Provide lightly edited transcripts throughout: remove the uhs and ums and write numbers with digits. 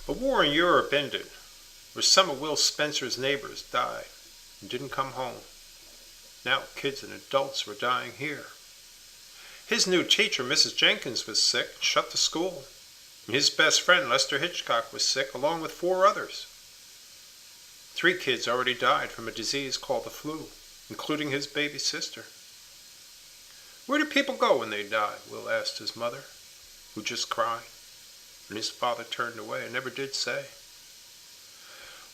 A war in Europe ended, where some of Will Spencer's neighbors died and didn't come home. Now kids and adults were dying here. His new teacher, Mrs. Jenkins, was sick and shut the school. And his best friend, Lester Hitchcock, was sick, along with 4 others. 3 kids already died from a disease called the flu, including his baby sister. Where do people go when they die? Will asked his mother, who just cried. And his father turned away and never did say.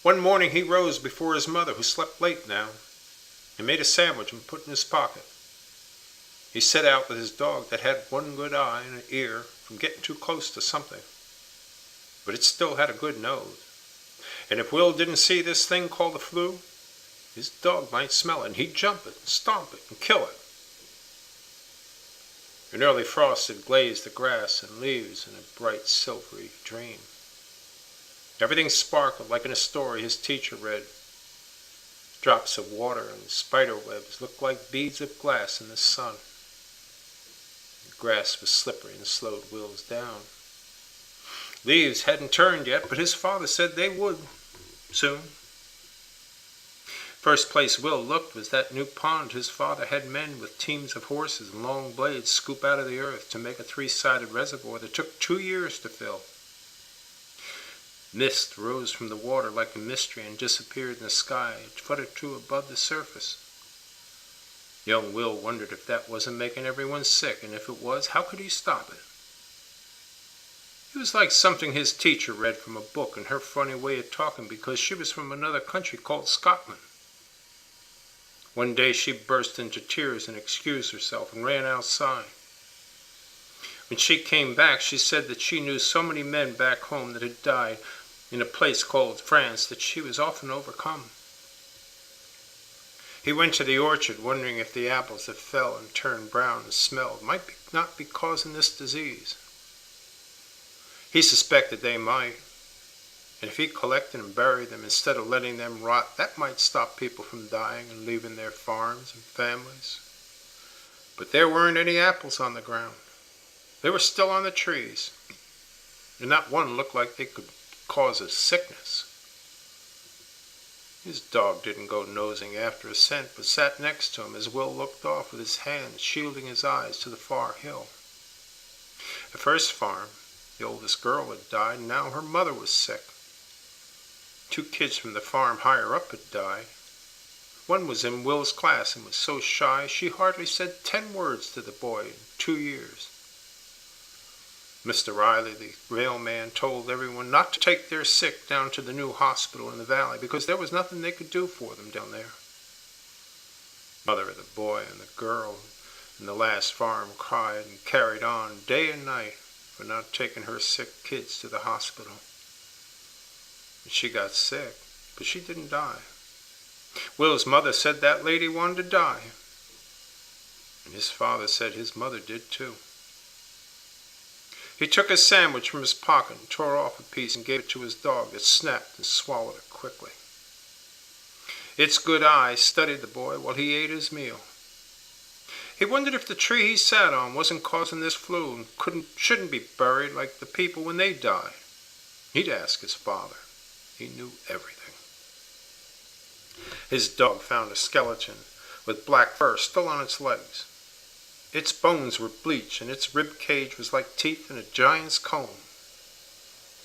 One morning he rose before his mother, who slept late now, and made a sandwich and put it in his pocket. He set out with his dog that had one good eye and an ear from getting too close to something. But it still had a good nose. And if Will didn't see this thing called the flu, his dog might smell it, and he'd jump it and stomp it and kill it. An early frost had glazed the grass and leaves in a bright silvery dream. Everything sparkled like in a story his teacher read. Drops of water and spider webs looked like beads of glass in the sun. The grass was slippery and slowed Will's down. Leaves hadn't turned yet, but his father said they would soon. First place Will looked was that new pond his father had men with teams of horses and long blades scoop out of the earth to make a 3-sided reservoir that took 2 years to fill. Mist rose from the water like a mystery and disappeared in the sky a foot or 2 above the surface. Young Will wondered if that wasn't making everyone sick, and if it was, how could he stop it? It was like something his teacher read from a book and her funny way of talking, because she was from another country called Scotland. One day she burst into tears and excused herself and ran outside. When she came back, she said that she knew so many men back home that had died in a place called France that she was often overcome. He went to the orchard, wondering if the apples that fell and turned brown and smelled might not be causing this disease. He suspected they might, and if he collected and buried them instead of letting them rot, that might stop people from dying and leaving their farms and families. But there weren't any apples on the ground. They were still on the trees, and not one looked like they could cause a sickness. His dog didn't go nosing after a scent, but sat next to him as Will looked off with his hands shielding his eyes to the far hill. The first farm, the oldest girl had died, and now her mother was sick. 2 kids from the farm higher up had died. One was in Will's class and was so shy she hardly said 10 words to the boy in 2 years. Mr. Riley, the railman, told everyone not to take their sick down to the new hospital in the valley because there was nothing they could do for them down there. Mother of the boy and the girl in the last farm cried and carried on day and night for not taking her sick kids to the hospital. And she got sick, but she didn't die. Will's mother said that lady wanted to die, and his father said his mother did too. He took a sandwich from his pocket and tore off a piece and gave it to his dog that snapped and swallowed it quickly. Its good eye studied the boy while he ate his meal. He wondered if the tree he sat on wasn't causing this flu and shouldn't be buried like the people when they died. He'd ask his father. He knew everything. His dog found a skeleton with black fur still on its legs. Its bones were bleached, and its rib cage was like teeth in a giant's comb.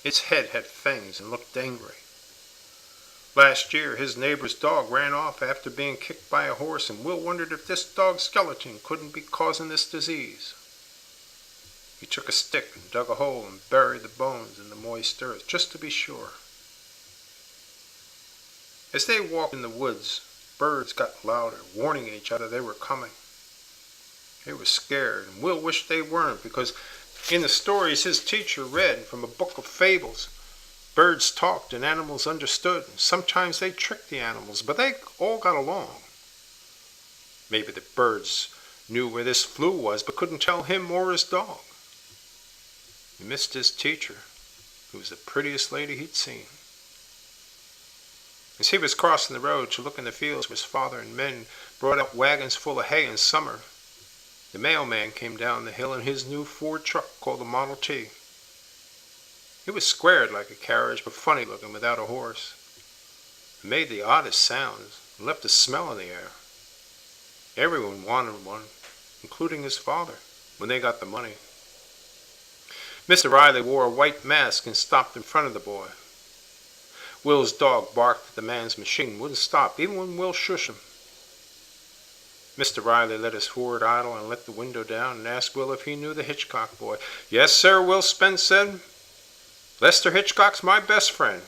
Its head had fangs and looked angry. Last year, his neighbor's dog ran off after being kicked by a horse, and Will wondered if this dog's skeleton couldn't be causing this disease. He took a stick and dug a hole and buried the bones in the moist earth, just to be sure. As they walked in the woods, birds got louder, warning each other they were coming. They were scared, and Will wished they weren't, because in the stories his teacher read from a book of fables, birds talked and animals understood, and sometimes they tricked the animals, but they all got along. Maybe the birds knew where this flu was, but couldn't tell him or his dog. He missed his teacher, who was the prettiest lady he'd seen. As he was crossing the road to look in the fields where his father and men brought out wagons full of hay in summer, the mailman came down the hill in his new Ford truck called the Model T. It was squared like a carriage, but funny looking without a horse. It made the oddest sounds and left a smell in the air. Everyone wanted one, including his father, when they got the money. Mr. Riley wore a white mask and stopped in front of the boy. Will's dog barked at the man's machine, wouldn't stop, even when Will shushed him. Mr. Riley let his Ford idle and let the window down and asked Will if he knew the Hitchcock boy. "Yes, sir," Will Spence said. "Lester Hitchcock's my best friend."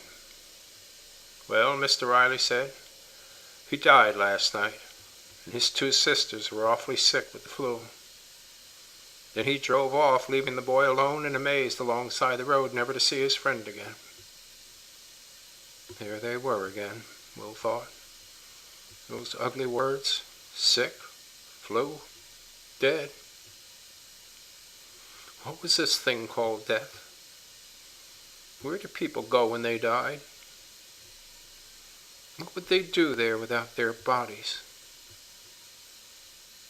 "Well," Mr. Riley said, "he died last night, and his two sisters were awfully sick with the flu." Then he drove off, leaving the boy alone and amazed alongside the road, never to see his friend again. There they were again, Will thought. Those ugly words, sick, flu, dead. What was this thing called death? Where did people go when they died? What would they do there without their bodies?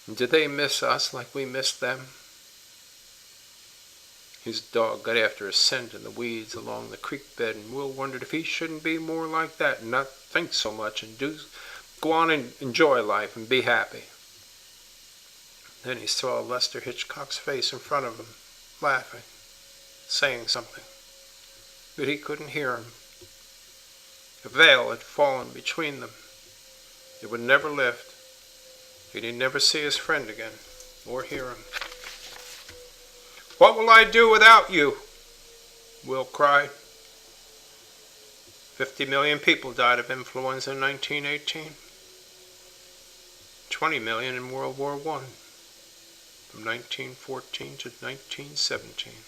And did they miss us like we missed them? His dog got after a scent in the weeds along the creek bed, and Will wondered if he shouldn't be more like that and not think so much and go on and enjoy life and be happy. Then he saw Lester Hitchcock's face in front of him, laughing, saying something, but he couldn't hear him. A veil had fallen between them. It would never lift, and he'd never see his friend again or hear him. "What will I do without you?" Will cried. 50 million people died of influenza in 1918. 20 million in World War I, from 1914 to 1917.